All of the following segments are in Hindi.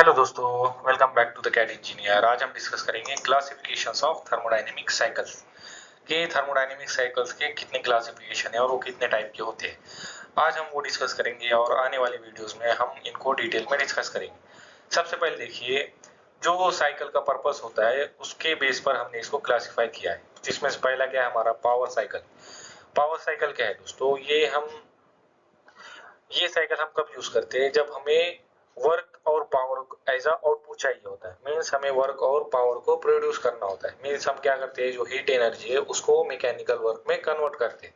हेलो दोस्तों, welcome back to the Cat Engineer. आज हम डिस्कस करेंगे क्लासिफिकेशंस ऑफ थर्मोडायनेमिक साइकिल्स के थर्मोडायनेमिक साइकिल्स के कितने क्लासिफिकेशन है और वो कितने टाइप के होते हैं। आज हम वो डिस्कस करेंगे और आने वाली वीडियोस में हम इनको डिटेल में डिस्कस करेंगे। सबसे पहले देखिए, जो साइकिल का पर्पस होता है उसके बेस पर हमने इसको क्लासिफाई किया है, जिसमें से पहला क्या है हमारा पावर साइकिल। पावर साइकिल क्या है दोस्तों, ये साइकिल हम कब यूज करते हैं, जब हमें वर्क और पावर एज अ आउटपुट चाहिए होता है। मीन्स हमें वर्क और पावर को प्रोड्यूस करना होता है। मीन्स हम क्या करते हैं, जो हीट एनर्जी है उसको मैकेनिकल वर्क में कन्वर्ट करते हैं।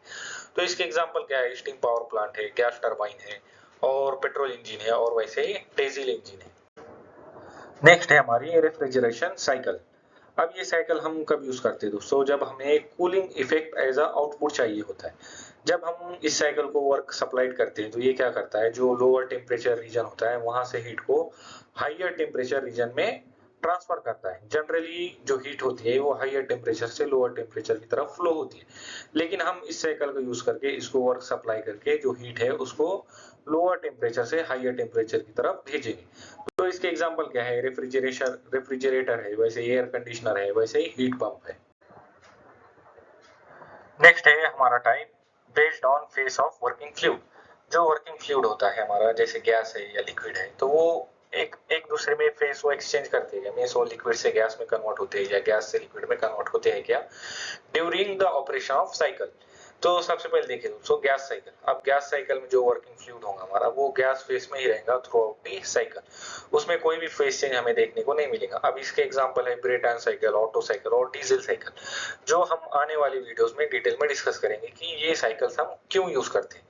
तो इसके एग्जांपल क्या है, स्टीम पावर प्लांट है, गैस टरबाइन है और पेट्रोल इंजन है और वैसे ही डीजल इंजन है। नेक्स्ट है हमारी रेफ्रिजरेशन साइकिल। अब ये साइकिल हम कब यूज करते हैं दोस्तों, जब हमें cooling effect as a output चाहिए होता है। जब हम इस साइकिल को वर्क सप्लाइड करते हैं तो ये क्या करता है, जो लोअर टेम्परेचर रीजन होता है वहां से हीट को हाइयर टेम्परेचर रीजन में ट्रांसफर करता है। जनरली जो हीट होती है वो हाइयर टेम्परेचर से लोअर टेम्परेचर की तरफ फ्लो होती है, लेकिन हम इस साइकिल को यूज करके इसको वर्क सप्लाई करके जो हीट है उसको लोअर टेम्परेचर से हाइयर टेम्परेचर की तरफ भेजेंगे। तो इसके एग्जांपल क्या है, रेफ्रिजरेटर है, वैसे एयर कंडीशनर है, वैसे ही हीट पंप है। नेक्स्ट है हमारा type based on face of working fluid. जो वर्किंग फ्लूइड होता है हमारा, जैसे गैस है या लिक्विड है, तो वो एक एक दूसरे में फेस वो एक्सचेंज करते हैं। मींस वो लिक्विड से गैस में कन्वर्ट होते हैं या गैस से लिक्विड में कन्वर्ट होते हैं क्या, during the operation of cycle. तो सबसे पहले देखिए दोस्तों, गैस साइकिल। अब गैस साइकिल में जो वर्किंग फ्लूइड होगा हमारा, वो गैस फेस में ही रहेगा थ्रू आउट दी साइकिल। उसमें कोई भी फेस चेंज हमें देखने को नहीं मिलेगा। अब इसके एग्जांपल है ब्रेटन साइकिल, ऑटो साइकिल और डीजल साइकिल, जो हम आने वाली वीडियोस में डिटेल में डिस्कस करेंगे कि ये साइकिल्स हम क्यों यूज करते हैं।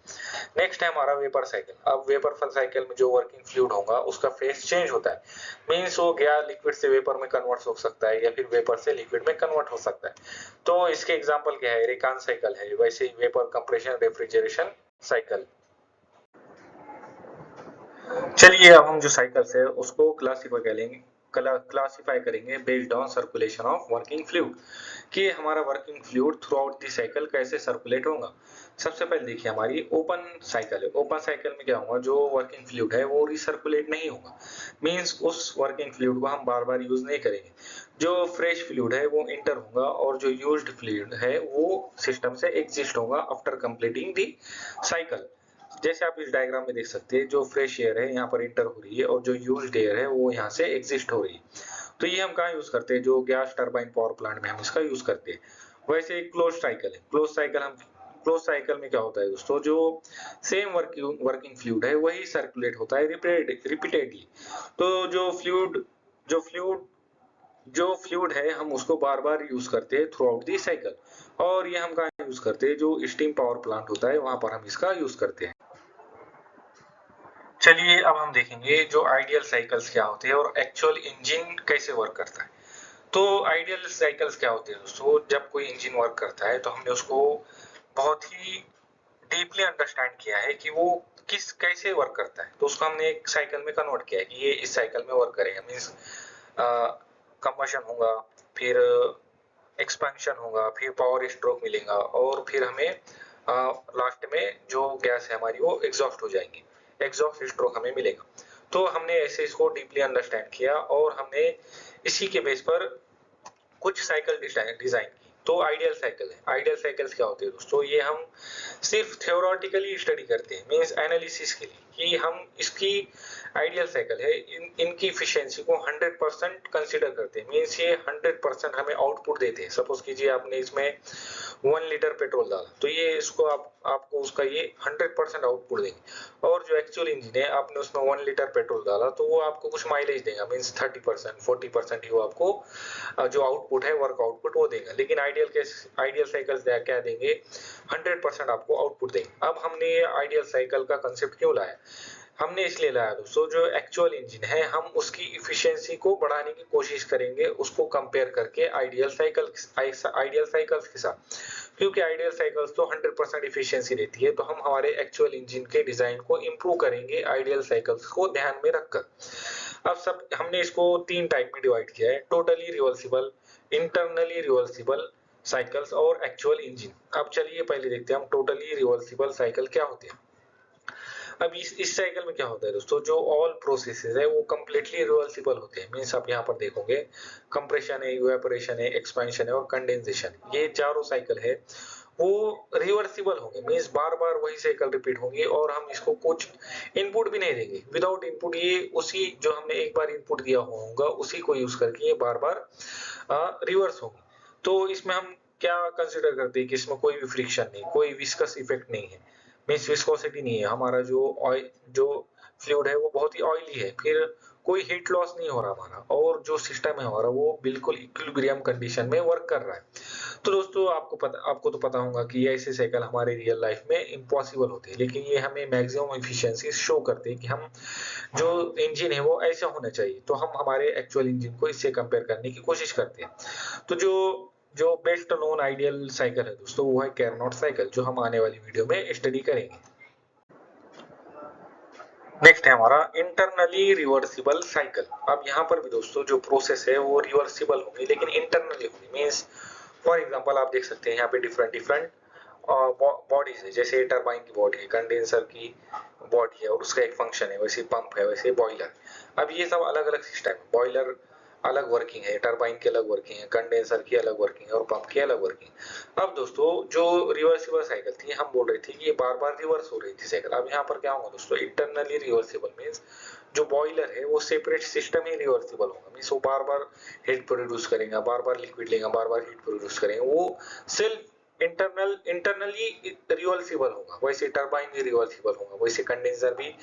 नेक्स्ट है हमारा वेपर साइकिल। अब वेपर साइकिल में जो वर्किंग फ्लूइड होगा उसका फेस चेंज होता है। मींस वो गया लिक्विड से वेपर में कन्वर्ट हो सकता है या फिर वेपर से लिक्विड में कन्वर्ट हो सकता है। तो इसके एग्जांपल क्या है, रेकान साइकिल है, वैसे ही वेपर कंप्रेशन रेफ्रिजरेशन साइकिल। चलिए अब हम जो साइकिल्स है उसको क्लासिफाई करेंगे based on circulation of working fluid, कि हमारा working fluid through out the cycle कैसे सर्कुलेट होगा। सबसे पहले देखिए हमारी ओपन साइकिल है। ओपन साइकिल में क्या होगा, जो वर्किंग फ्लूइड है वो रिसर्कुलेट नहीं होगा। मींस उस वर्किंग फ्लूइड को हम बार बार यूज नहीं करेंगे। जो फ्रेश फ्लूइड है वो इंटर होगा और जो यूज्ड फ्लूइड है वो सिस्टम से एग्जिस्ट होगा आफ्टर कंप्लीटिंग दी साइकिल। जैसे आप इस डायग्राम में देख सकते हैं, जो फ्रेश एयर है यहाँ पर इंटर हो रही है और जो यूज्ड एयर है वो यहाँ से एग्जिस्ट हो रही है। तो ये हम कहाँ यूज करते हैं, जो गैस टरबाइन पावर प्लांट में हम इसका यूज करते हैं। वैसे एक क्लोज साइकिल है। क्लोज साइकिल में क्या होता है दोस्तों, जो सेम वर्किंग फ्लूइड है वही सर्कुलेट होता है रिपीटेडली। तो जो फ्लूइड है हम उसको बार बार यूज करते हैं थ्रू आउट दी साइकिल। और ये हम कहाँ यूज करते हैं, जो स्टीम पावर प्लांट होता है वहां पर हम इसका यूज करते हैं। चलिए अब हम देखेंगे जो आइडियल साइकिल्स क्या होते हैं और एक्चुअल इंजन कैसे वर्क करता है। तो आइडियल साइकिल्स क्या होते हैं दोस्तों, जब कोई इंजन वर्क करता है तो हमने उसको बहुत ही डीपली अंडरस्टैंड किया है कि वो किस कैसे वर्क करता है। तो उसको हमने एक साइकिल में कन्वर्ट किया है कि ये इस साइकिल में वर्क करेगा। मीन्स कंबशन होगा, फिर एक्सपेंशन होगा, फिर पावर स्ट्रोक मिलेगा और फिर हमें लास्ट में जो गैस है हमारी वो एग्जॉस्ट हो जाएंगी, एग्जॉस्ट स्ट्रोक हमें मिलेगा। तो हमने ऐसे इसको डीपली अंडरस्टैंड किया और हमने इसी के बेस पर कुछ साइकिल डिजाइन की। तो आइडियल साइकिल है। आइडियल साइकिल्स क्या होते हैं दोस्तों, ये हम सिर्फ थ्योरेटिकली स्टडी करते हैं, मींस एनालिसिस के लिए कि हम इसकी आइडियल साइकिल है इनकी इफिशियंसी को 100% कंसीडर करते हैं। मींस ये 100% हमें आउटपुट देते हैं। सपोज कीजिए आपने इसमें 1 लीटर पेट्रोल डाला, तो ये इसको आपको उसका ये 100% आउटपुट देंगे। और जो एक्चुअल इंजन है आपने उसमें 1 लीटर पेट्रोल डाला तो वो आपको कुछ माइलेज देगा, मींस 30% 40% ही वो आपको जो आउटपुट है वर्क आउटपुट वो देगा। लेकिन आइडियल साइकिल्स क्या देंगे, 100% आपको आउटपुट देंगे। अब हमने ये आइडियल साइकिल का कंसेप्ट क्यों लाया, हमने इसलिए लाया दोस्तों, जो एक्चुअल इंजन है हम उसकी इफिशियंसी को बढ़ाने की कोशिश करेंगे, उसको कंपेयर करके आइडियल साइकिल्स के साथ। क्योंकि आइडियल साइकिल्स तो 100% इफिशियंसी देती है, तो हम हमारे एक्चुअल इंजन के डिजाइन को इंप्रूव करेंगे आइडियल साइकिल्स को ध्यान में रखकर। अब सब हमने इसको 3 टाइप में डिवाइड किया है, totally reversible, internally reversible cycles और एक्चुअल इंजन। अब चलिए पहले देखते हैं हम टोटली रिवर्सिबल साइकिल क्या होते हैं। अब इस साइकिल में क्या होता है दोस्तों, जो ऑल प्रोसेसेस है वो कम्प्लीटली रिवर्सिबल होते हैं। मीन्स आप यहाँ पर देखोगे कंप्रेशन है, इवेपोरेशन है, एक्सपेंशन है और कंडेंसेशन, ये चारों साइकिल है वो रिवर्सिबल होंगे। मीन्स बार बार वही साइकिल रिपीट होंगी और हम इसको कुछ इनपुट भी नहीं देंगे। विदाउट इनपुट ये उसी जो हमने एक बार इनपुट दिया होगा उसी को यूज करके ये बार बार रिवर्स होंगी। तो इसमें हम क्या कंसिडर करते हैं कि इसमें कोई भी फ्रिक्शन नहीं, कोई विस्कस इफेक्ट नहीं है, मीन्स विस्कोसिटी नहीं है। हमारा जो ऑयल जो फ्लूइड है वो बहुत ही ऑयली है, फिर कोई हीट लॉस नहीं हो रहा हमारा, और जो सिस्टम है हमारा वो बिल्कुल इक्विलिब्रियम कंडीशन में वर्क कर रहा है। तो दोस्तों आपको तो पता होगा कि ऐसे साइकिल हमारे रियल लाइफ में इम्पॉसिबल होते हैं, लेकिन ये हमें मैक्सिमम एफिशिएंसी शो करते हैं कि हम जो इंजन है वो ऐसा होना चाहिए। तो हम हमारे एक्चुअल इंजन को इससे कंपेयर करने की कोशिश करते हैं। तो जो जो बेस्ट नोन आइडियल साइकिल है दोस्तों वो है कैरनॉट साइकिल, जो हम आने वाली वीडियो में स्टडी करेंगे। नेक्स्ट है हमारा इंटरनली रिवर्सिबल साइकिल। अब यहाँ पर भी दोस्तों जो प्रोसेस है वो रिवर्सिबल होगी, लेकिन इंटरनली होगी। मीन्स फॉर एग्जांपल आप देख सकते हैं यहाँ पे डिफरेंट डिफरेंट बॉडीज है, जैसे टरबाइन की बॉडी है, कंडेंसर की बॉडी है और उसका एक फंक्शन है, वैसे पंप है, वैसे बॉयलर। अब ये सब अलग अलग सिस्टम है, बॉयलर अलग वर्किंग है, टरबाइन की अलग वर्किंग है, कंडेंसर की अलग वर्किंग है और पंप की अलग वर्किंग। अब दोस्तों जो रिवर्सिबल साइकिल थी, हम बोल रहे थे कि ये बार बार रिवर्स हो रही थी साइकिल। अब यहाँ पर क्या होगा दोस्तों, इंटरनली रिवर्सिबल मीन्स जो बॉयलर है वो सेपरेट सिस्टम ही रिवर्सिबल होगा। मीन्स वो बार बार हीट प्रोड्यूस करेगा, बार बार लिक्विड लेगा, बार बार हीट प्रोड्यूस करेगा, वो सेल्फ इंटरनली रिवर्सिबल होगा। वैसे टरबाइन भी रिवर्सिबल होगा, वैसे कंडेंसर भी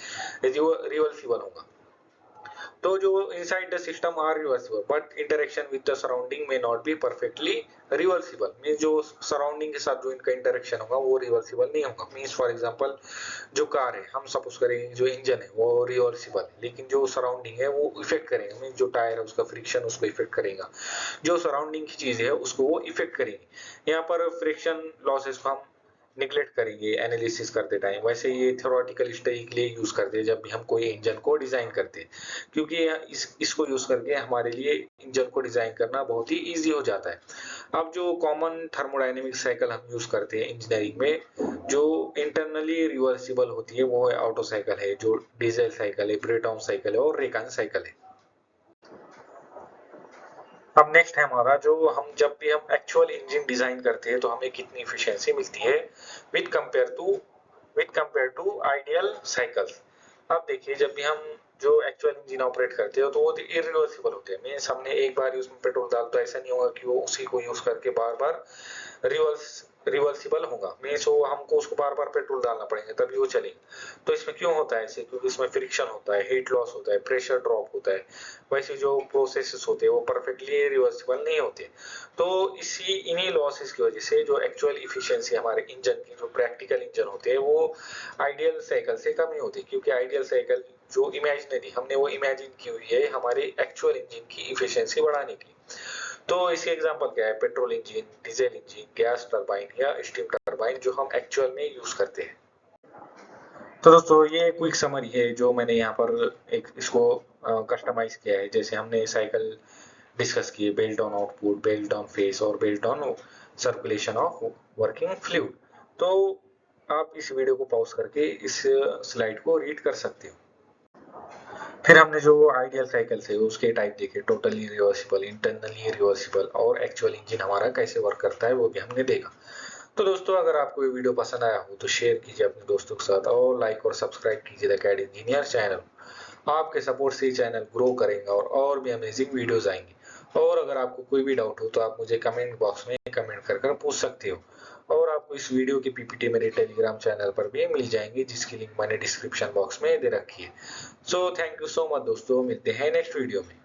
रिवर्सिबल होगा। तो जो inside the system are reversible but interaction with the surrounding में not be perfectly reversible. Means जो सराउंडिंग के साथ जो इनका इंटरेक्शन होगा वो रिवर्सिबल नहीं होगा। मींस फॉर एग्जांपल जो कार है, हम सपोज करेंगे जो इंजन है वो रिवर्सिबल है, लेकिन जो सराउंडिंग है वो इफेक्ट करेगा। मींस जो टायर है उसका फ्रिक्शन उसको इफेक्ट करेगा, जो सराउंडिंग की चीज है उसको वो इफेक्ट करेगी। यहाँ पर फ्रिक्शन लॉसेस को हम निगलेक्ट करेंगे एनालिसिस करते टाइम। वैसे ये थ्योरेटिकल स्टडी के लिए यूज करते हैं जब भी हम कोई इंजन को डिजाइन करते हैं, क्योंकि इसको यूज करके हमारे लिए इंजन को डिजाइन करना बहुत ही इजी हो जाता है। अब जो कॉमन थर्मोडायनेमिक साइकिल हम यूज करते हैं इंजीनियरिंग में जो इंटरनली रिवर्सिबल होती है वो है ऑटो साइकिल है, जो डीजल साइकिल है, ब्रेटॉन साइकिल है और रेकान साइकिल है। अब नेक्स्ट है हमारा जो हम जब भी हम एक्चुअल इंजन डिजाइन करते हैं तो हमें कितनी इफिशियंसी मिलती है with compare to ideal cycles. अब देखिए जब भी हम जो एक्चुअल इंजन ऑपरेट करते हो तो वो इरिवर्सिबल होते हैं। मींस हमने एक बार उसमें पेट्रोल डाल तो ऐसा नहीं होगा कि वो उसी को यूज करके बार बार रिवर्सिबल होगा। मींस वो हमको उसको बार बार पेट्रोल डालना पड़ेगा तभी वो चलेगा। तो इसमें क्यों होता है ऐसे, क्योंकि इसमें फ्रिक्शन होता है, हीट लॉस होता है, प्रेशर ड्रॉप होता है। वैसे जो प्रोसेसेस होते हैं वो परफेक्टली रिवर्सिबल नहीं होते। तो इन्हीं लॉसेस की वजह से जो एक्चुअल इफिशियंसी हमारे इंजन की, जो प्रैक्टिकल इंजन होते हैं वो आइडियल साइकिल से कम ही होती है। क्योंकि आइडियल साइकिल जो इमेजिनरी हमने वो इमेजिन की हुई है हमारे एक्चुअल इंजन की इफिशियंसी बढ़ाने की। तो इसके एग्जांपल क्या है, petrol engine, diesel engine, gas turbine या स्टीम टरबाइन जो हम एक्चुअल में यूज करते हैं। तो दोस्तों ये क्विक समरी है जो मैंने यहाँ पर एक इसको कस्टमाइज किया है। जैसे हमने साइकिल डिस्कस किए, based on output, based on phase और based on circulation of working fluid. तो आप इस वीडियो को पॉज करके इस स्लाइड को रीड कर सकते हो। फिर हमने जो आइडियल साइकिल्स है उसके टाइप देखे, टोटली रिवर्सिबल, इंटरनली रिवर्सिबल और एक्चुअल इंजन हमारा कैसे वर्क करता है वो भी हमने देखा। तो दोस्तों अगर आपको ये वीडियो पसंद आया हो तो शेयर कीजिए अपने दोस्तों के साथ और लाइक और सब्सक्राइब कीजिए द कैड इंजीनियर चैनल। आपके सपोर्ट से चैनल ग्रो करेगा और भी अमेजिंग वीडियोस आएंगे। और अगर आपको कोई भी डाउट हो तो आप मुझे कमेंट बॉक्स में कमेंट कर पूछ सकते हो। और आपको इस वीडियो की पीपीटी मेरे टेलीग्राम चैनल पर भी मिल जाएंगे, जिसकी लिंक मैंने डिस्क्रिप्शन बॉक्स में दे रखी है। So thank you so much दोस्तों, मिलते हैं नेक्स्ट वीडियो में।